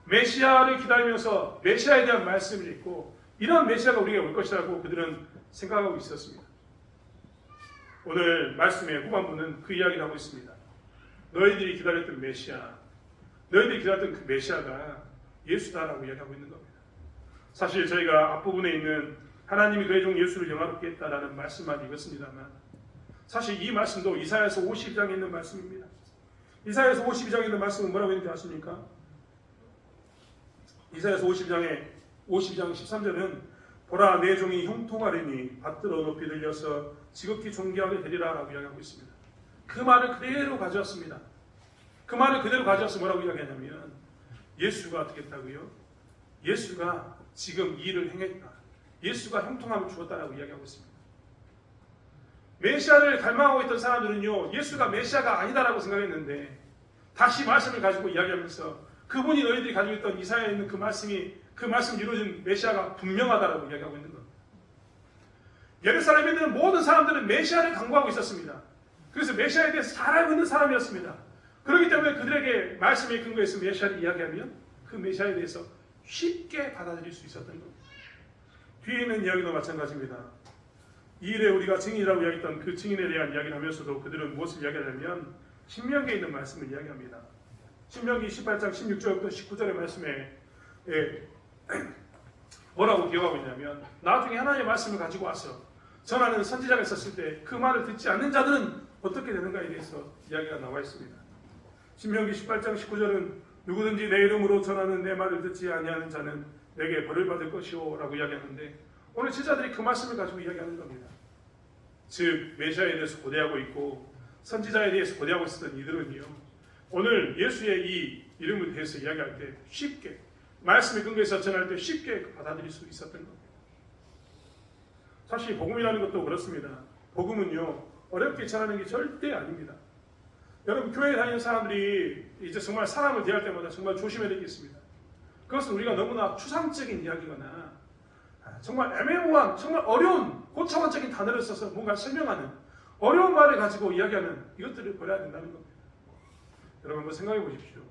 [SPEAKER 1] 메시아를 기다리면서 메시아에 대한 말씀을 읽고 이런 메시아가 우리에게 올 것이라고 그들은 생각하고 있었습니다. 오늘 말씀의 후반부는 그 이야기를 하고 있습니다. 너희들이 기다렸던 메시아, 너희들이 기다렸던 그 메시아가 예수다라고 이야기하고 있는 겁니다. 사실 저희가 앞부분에 있는 하나님이 그의 종 예수를 영화롭게 했다라는 말씀만 읽었습니다만 사실 이 말씀도 이사야서 52장에 있는 말씀입니다. 이사야서 52장에 있는 말씀은 뭐라고 있는지 아십니까? 이사야서 52장 13절은 보라 내 종이 형통하리니 받들어 높이 들려서 지극히 존귀하게 되리라 라고 이야기하고 있습니다. 그 말을 그대로 가져왔습니다. 그 말을 그대로 가져와서 뭐라고 이야기하냐면 예수가 어떻게 했다고요? 예수가 지금 이 일을 행했다. 예수가 형통함을 주었다라고 이야기하고 있습니다. 메시아를 갈망하고 있던 사람들은요, 예수가 메시아가 아니다라고 생각했는데 다시 말씀을 가지고 이야기하면서 그분이 너희들이 가지고 있던 이사야에 있는 그 말씀 이루어진 메시아가 분명하다라고 이야기하고 있는 겁니다. 예루살렘에 있는 모든 사람들은 메시아를 강구하고 있었습니다. 그래서 메시아에 대해서 잘 알고 있는 사람이었습니다. 그렇기 때문에 그들에게 말씀의 근거에서 메시아를 이야기하면 그 메시아에 대해서 쉽게 받아들일 수 있었던 겁니다. 뒤에 있는 이야기도 마찬가지입니다. 이 일에 우리가 증인이라고 이야기했던 그 증인에 대한 이야기를 하면서도 그들은 무엇을 이야기하냐면 신명기에 있는 말씀을 이야기합니다. 신명기 18장 16절부터 19절의 말씀에 뭐라고 기억하고 있냐면 나중에 하나님의 말씀을 가지고 와서 전하는 선지자가 있었을 때 그 말을 듣지 않는 자들은 어떻게 되는가에 대해서 이야기가 나와 있습니다. 신명기 18장 19절은 누구든지 내 이름으로 전하는 내 말을 듣지 아니하는 자는 내게 벌을 받을 것이오 라고 이야기하는데 오늘 제자들이 그 말씀을 가지고 이야기하는 겁니다. 즉 메시아에 대해서 고대하고 있고 선지자에 대해서 고대하고 있었던 이들은요, 오늘 예수의 이 이름에 대해서 이야기할 때 쉽게 말씀의 근거에서 전할 때 쉽게 받아들일 수 있었던 겁니다. 사실 복음이라는 것도 그렇습니다. 복음은요 어렵게 전하는 게 절대 아닙니다. 여러분 교회 다니는 사람들이 이제 정말 사람을 대할 때마다 정말 조심해야 되겠습니다. 그것은 우리가 너무나 추상적인 이야기거나 정말 애매모호한 정말 어려운 고차원적인 단어를 써서 뭔가 설명하는 어려운 말을 가지고 이야기하는 이것들을 버려야 된다는 겁니다. 여러분 한번 생각해 보십시오.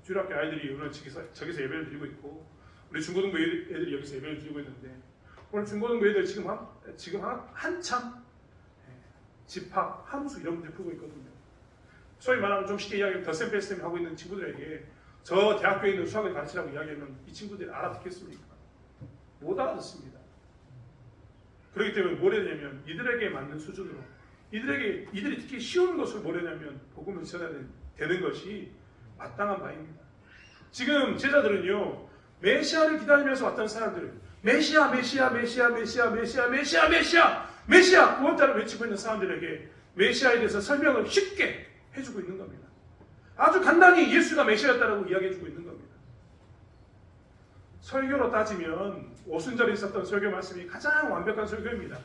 [SPEAKER 1] 주일학교 아이들이 오늘 저기서 예배를 드리고 있고 우리 중고등부 애들이 여기서 예배를 드리고 있는데 오늘 중고등부 애들 지금 한참 집합, 함수 이런 문제 풀고 있거든요. 소위 말하면 좀 쉽게 이야기하면 덧셈 뺄셈 하고 있는 친구들에게 저 대학교에 있는 수학을 가르치라고 이야기하면 이 친구들이 알아듣겠습니까? 못 알아듣습니다. 그렇기 때문에 뭘 해야 되냐면 이들에게 맞는 수준으로 이들이 특히 쉬운 것을 뭘 해냐면 복음을 전해야 되는 것이 마땅한 바입니다. 지금 제자들은요 메시아를 기다리면서 왔던 사람들 메시아 구원자를 외치고 있는 사람들에게 메시아에 대해서 설명을 쉽게 해주고 있는 겁니다. 아주 간단히 예수가 메시아였다라고 이야기해주고 있는 겁니다. 설교로 따지면 오순절에 있었던 설교 말씀이 가장 완벽한 설교입니다.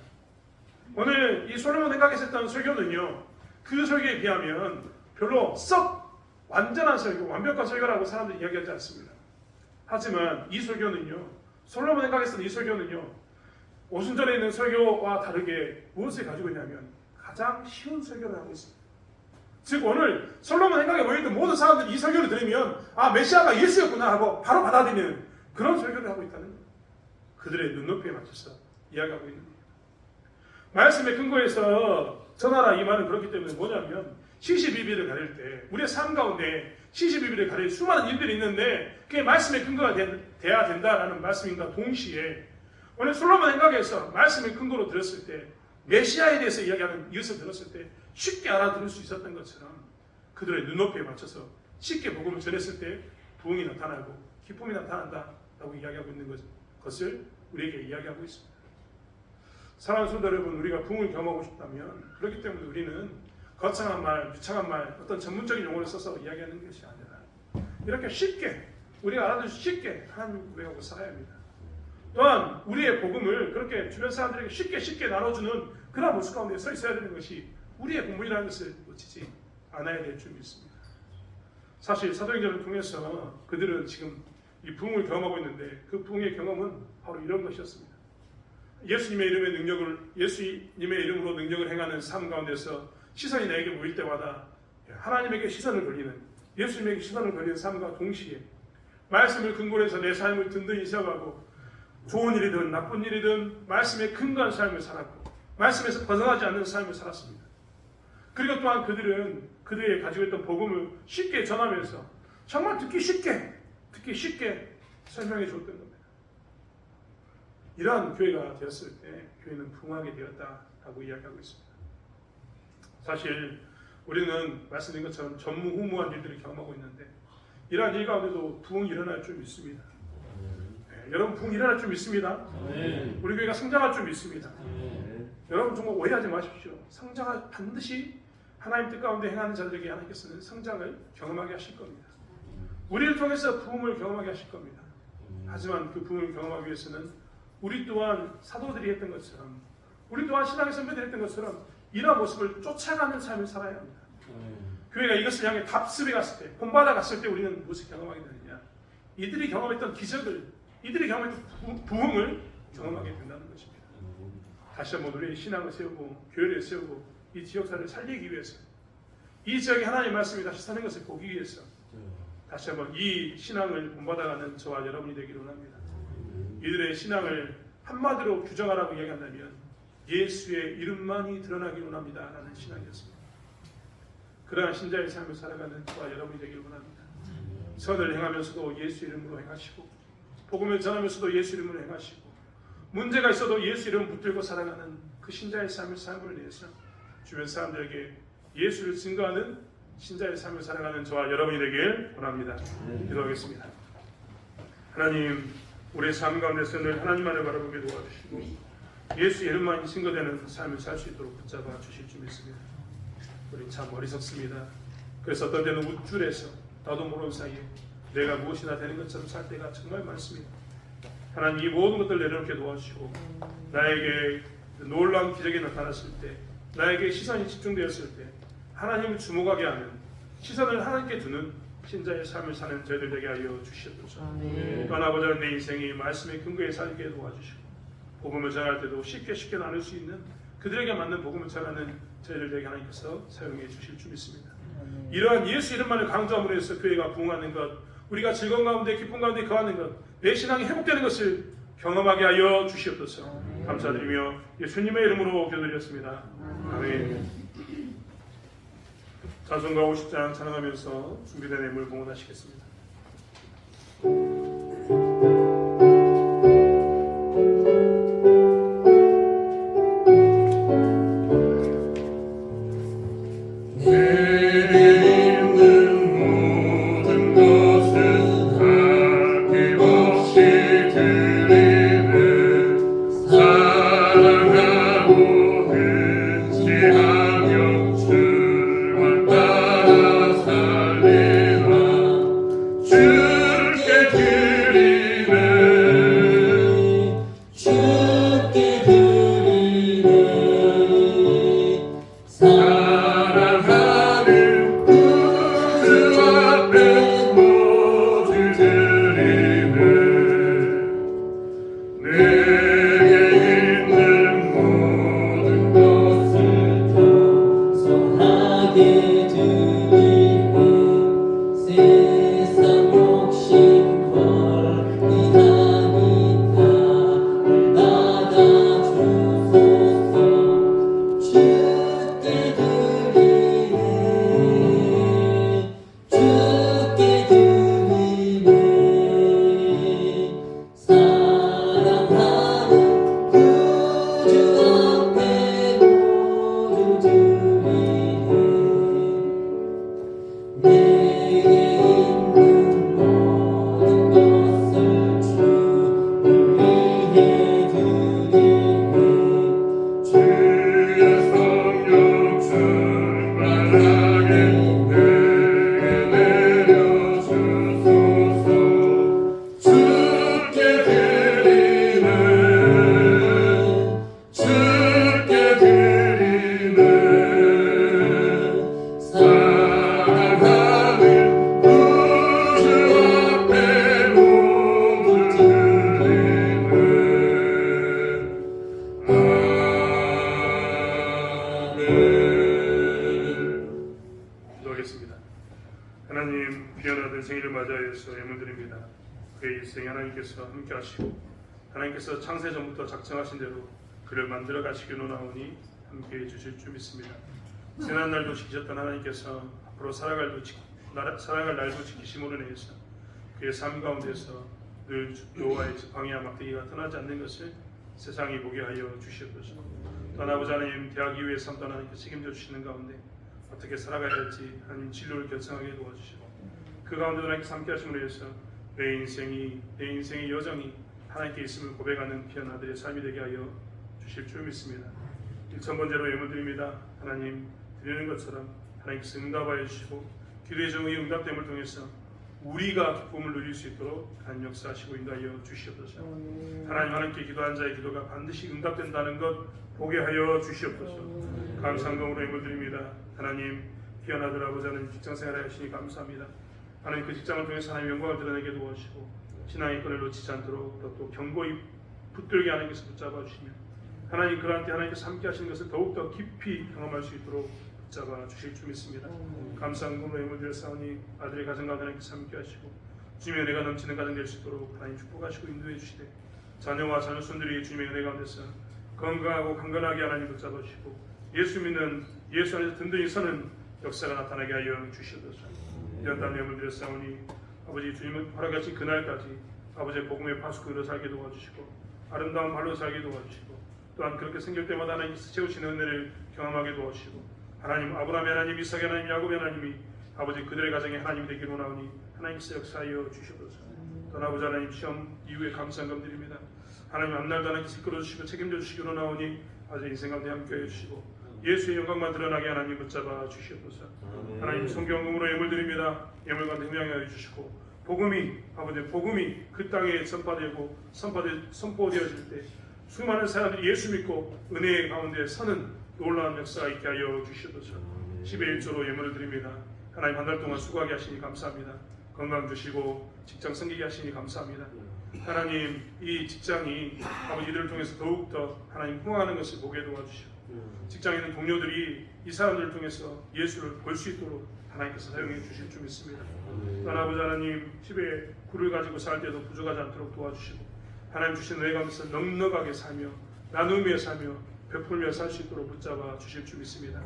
[SPEAKER 1] 오늘 이 솔로몬 행각에서 했던 설교는요 그 설교에 비하면 별로 썩 완전한 설교, 완벽한 설교라고 사람들이 이야기하지 않습니다. 하지만 이 설교는요 솔로몬 행각에서는 이 설교는요 오순절에 있는 설교와 다르게 무엇을 가지고 있냐면 가장 쉬운 설교를 하고 있습니다. 즉 오늘 솔로몬 행각에 모여있던 모든 사람들이 이 설교를 들으면 아 메시아가 예수였구나 하고 바로 받아들이는 그런 설교를 하고 있다는 거예요. 그들의 눈높이에 맞춰서 이야기하고 있는 거예요. 말씀의 근거에서 전하라 이 말은 그렇기 때문에 뭐냐면 시시비비를 가릴 때 우리의 삶 가운데 시시비비를 가릴 수많은 일들이 있는데 그게 말씀의 근거가 돼야 된다라는 말씀인가 동시에 오늘 솔로몬 행각에서 말씀의 근거로 들었을 때 메시아에 대해서 이야기하는 이것을 들었을 때 쉽게 알아들을 수 있었던 것처럼 그들의 눈높이에 맞춰서 쉽게 복음을 전했을 때 부흥이 나타나고 기쁨이 나타난다라고 이야기하고 있는 것을 우리에게 이야기하고 있습니다. 사랑하는 성도 여러분, 우리가 부흥을 경험하고 싶다면 그렇기 때문에 우리는 거창한 말, 유창한 말, 어떤 전문적인 용어를 써서 이야기하는 것이 아니라 이렇게 쉽게 우리가 알아들 수 쉽게 하나님을 고백하고 살아야 합니다. 또한 우리의 복음을 그렇게 주변 사람들에게 쉽게 나눠주는 그런 모습 가운데 서 있어야 되는 것이 우리의 본분이라는 것을 놓치지 않아야 될 줄 믿습니다. 사실 사도행전을 통해서 그들은 지금 이 부흥을 경험하고 있는데 그 부흥의 경험은 바로 이런 것이었습니다. 예수님의 이름으로 능력을 행하는 삶 가운데서 시선이 내게 모일 때마다 하나님에게 시선을 돌리는 예수님에게 시선을 돌리는 삶과 동시에 말씀을 근거로 해서 내 삶을 든든히 세워가고 좋은 일이든 나쁜 일이든 말씀에 근거한 삶을 살았고 말씀에서 벗어나지 않는 삶을 살았습니다. 그리고 또한 그들은 그들이 가지고 있던 복음을 쉽게 전하면서 정말 듣기 쉽게 설명해 줬던 겁니다. 이러한 교회가 되었을 때 교회는 부흥하게 되었다라고 이야기하고 있습니다. 사실 우리는 말씀드린 것처럼 전무후무한 일들을 경험하고 있는데 이러한 일 가운데도 부흥이 일어날 줄 믿습니다. 여러분 부흥이 일어날 줄 믿습니다. 우리 교회가 성장할 줄 믿습니다. 여러분 정말 오해하지 마십시오. 성장을 반드시 하나님 뜻 가운데 행하는 자들에게 하나님께서는 성장을 경험하게 하실 겁니다. 우리를 통해서 부흥을 경험하게 하실 겁니다. 하지만 그 부흥을 경험하기 위해서는 우리 또한 사도들이 했던 것처럼 우리 또한 신앙의 선배들이 했던 것처럼 이러한 모습을 쫓아가는 삶을 살아야 합니다. 교회가 이것을 향해 답습에 갔을 때 본받아 갔을 때 우리는 무엇을 경험하게 되느냐 이들이 경험했던 기적을 이들이 경험했던 부흥을 경험하게 된다는 것입니다. 다시 한번 우리의 신앙을 세우고 교회를 세우고 이 지역사를 살리기 위해서 이 지역에 하나님의 말씀이 다시 사는 것을 보기 위해서 다시 한번 이 신앙을 본받아가는 저와 여러분이 되기를 원합니다. 이들의 신앙을 한마디로 규정하라고 이야기한다면 예수의 이름만이 드러나기를 원합니다 라는 신앙이었습니다. 그러한 신자의 삶을 살아가는 저와 여러분이 되기를 원합니다. 선을 행하면서도 예수 이름으로 행하시고 복음을 전하면서도 예수 이름으로 행하시고 문제가 있어도 예수 이름을 붙들고 살아가는 그 신자의 삶을 삶을 위해서 주변 사람들에게 예수를 증거하는 신자의 삶을 살아가는 저와 여러분이 되길 원합니다. 기도하겠습니다. 하나님, 우리의 삶 가운데서 늘 하나님만을 바라보게 도와주시고 예수 이름만이 증거되는 삶을 살 수 있도록 붙잡아 주실 줄 믿습니다. 우리 참 어리석습니다. 그래서 어떤 때는 우쭐해서 나도 모르는 사이에 내가 무엇이나 되는 것처럼 살 때가 정말 많습니다. 하나님, 이 모든 것들을 내려놓게 도와주시고 나에게 놀라운 기적이 나타났을 때 나에게 시선이 집중되었을 때 하나님을 주목하게 하는, 시선을 하나님께 두는 신자의 삶을 사는 저희들 되게 하여 주시옵소서. 또한 아버지, 내 인생이 말씀의 근거에 살게 도와주시고 복음을 전할 때도 쉽게 나눌 수 있는, 그들에게 맞는 복음을 전하는 저희들 되게 하나님께서 사용해 주실 줄 믿습니다. 이러한 예수 이름만을 강조함으로 해서 교회가 부흥하는 것, 우리가 즐거운 가운데 기쁨 가운데 거하는 것, 내 신앙이 회복되는 것을 경험하게 하여 주시옵소서. 감사드리며 예수님의 이름으로 기도드렸습니다. 아멘. 찬송가 50장 찬양하면서 준비된 예물 봉헌하시겠습니다. 하나님, 귀한 아들 생일을 맞이하여서 예물드립니다. 그의 일생에 하나님께서 함께 하시고 하나님께서 창세전부터 작정하신 대로 그를 만들어 가시기로 나오니 함께해 주실 줄 믿습니다. 지난 날도 지키셨던 하나님께서 앞으로 살아갈 날도 지키심으로 인해서 그의 삶 가운데서 늘 여호와의 지팡이와 막대기가 떠나지 않는 것을 세상이 보게 하여 주시옵소서. 또한 아버지 하나님, 대학 이후의 삶도 하나님께 책임져 주시는 가운데 어떻게 살아가야 할지 하나님 진로를 결정하게 도와주시고 그 가운데 하나님께서 함께 하심으로 해서 내 인생의 여정이 하나님께 있음을 고백하는 귀한 아들의 삶이 되게 하여 주실 줄 믿습니다. 1,000번째로 예물드립니다. 하나님, 드리는 것처럼 하나님께서 응답하여 주시고 기도의 정의 응답됨을 통해서 우리가 기쁨을 누릴 수 있도록 하나님 역사하시고 인도하여 주시옵소서. 하나님께 기도한 자의 기도가 반드시 응답된다는 것 보게 하여 주시옵소서. 감사함으로 예물드립니다. 하나님, 귀한 아들 아버지 하나님 직장생활을 하시니 감사합니다. 하나님, 그 직장을 통해서 하나님 영광을 드러내게 도와주시고 신앙의 끈을 놓치지 않도록 또 견고히 붙들게 하나님께서 붙잡아 주시며 하나님, 그한테 하나님께서 함께 하시는 것을 더욱더 깊이 경험할 수 있도록 붙잡아 주실 줄 믿습니다. 감사함으로 예물드렸사오니 아들의 가정 가운데 하나님께서 함께 하시고 주님의 은혜가 넘치는 가정 될 수 있도록 하나님 축복하시고 인도해 주시되 자녀와 자녀손들이 주님의 은혜 가운데서 건강하고 강건하게 하나님 붙잡아 주시고 예수 믿는 예수 안에서 든든히 서는 역사가 나타나게 하여 주시옵소서. 이런 땀 예물드렸사오니 아버지, 주님은 허락하신 그날까지 아버지의 복음의 파수꾼으로 살게 도와주시고 아름다운 발로 살게 도와주시고 또한 그렇게 생길 때마다 하나님께서 채우시는 은혜를 경험하게 도와주시고 하나님, 아브라함의 하나님, 이삭의 하나님, 야곱의 하나님이 아버지 그들의 가정에 하나님이 되기로 나오니 하나님께서 역사하여 주시옵소서. 또한 아버지 하나님, 시험 이후에 감사함 드립니다. 하나님, 앞날도 하나님께서 이끌어주시고 책임져 주시기로 나오니 아주 인생 가운데 함께해 주시고 예수의 영광만 드러나게 하나님 붙잡아 주시옵소서. 하나님, 성경금으로 예물드립니다. 예물 가운데 흥명하여 주시고 복음이 그 땅에 선포되어질 때 수많은 사람들이 예수 믿고 은혜의 가운데 서는 놀라운 역사가 있게 하여 주시옵소서. 10의 1조로 예물을 드립니다. 하나님 한 달 동안 수고하게 하시니 감사합니다. 건강 주시고 직장 섬기게 하시니 감사합니다. 하나님 이 직장이 아버지 이들을 통해서 더욱더 하나님 흥황하는 것을 보게 도와주시고 직장에 있는 동료들이 이 사람들을 통해서 예수를 볼 수 있도록 하나님께서 사용해 주실 줄 믿습니다. 또한 아버지 하나님 집에 굴을 가지고 살 때도 부족하지 않도록 도와주시고 하나님 주신 은혜 가운데서 넉넉하게 살며 나누며 살며 베풀며 살 수 있도록 붙잡아 주실 줄 믿습니다.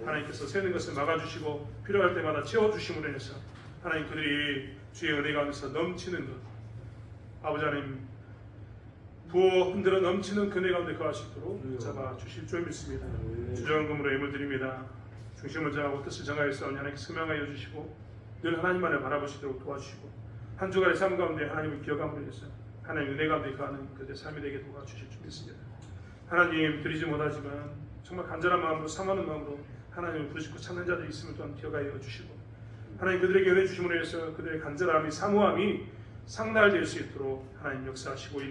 [SPEAKER 1] 하나님께서 새는 것을 막아주시고 필요할 때마다 채워주심으로 인해서 하나님 그들이 주의 은혜 가운데서 넘치는 것 아버지 하나님 부어 흔들어 넘치는 그 은혜 가운데 거할 수 있도록 붙잡아 주실 줄 믿습니다. 주정금으로 예물 드립니다. 중심을 정하고 뜻을 정하여서 하나님께 소명하여 주시고 늘 하나님만을 바라보시도록 도와주시고 한 주간의 삶 가운데 하나님을 기억함으로 인해서 하나님 은혜 가운데 거하는 그들의 삶이 되게 도와주실 줄 믿습니다. 하나님 드리지 못하지만 정말 간절한 마음으로 사모하는 마음으로 하나님을 부르짖고 찾는 자들이 있음을 또한 기억하여 주시고 하나님 그들에게 은혜 주심으로 인해서 그들의 간절함이 사모함이 상달될 수 있도록 하나님 역사하시고 이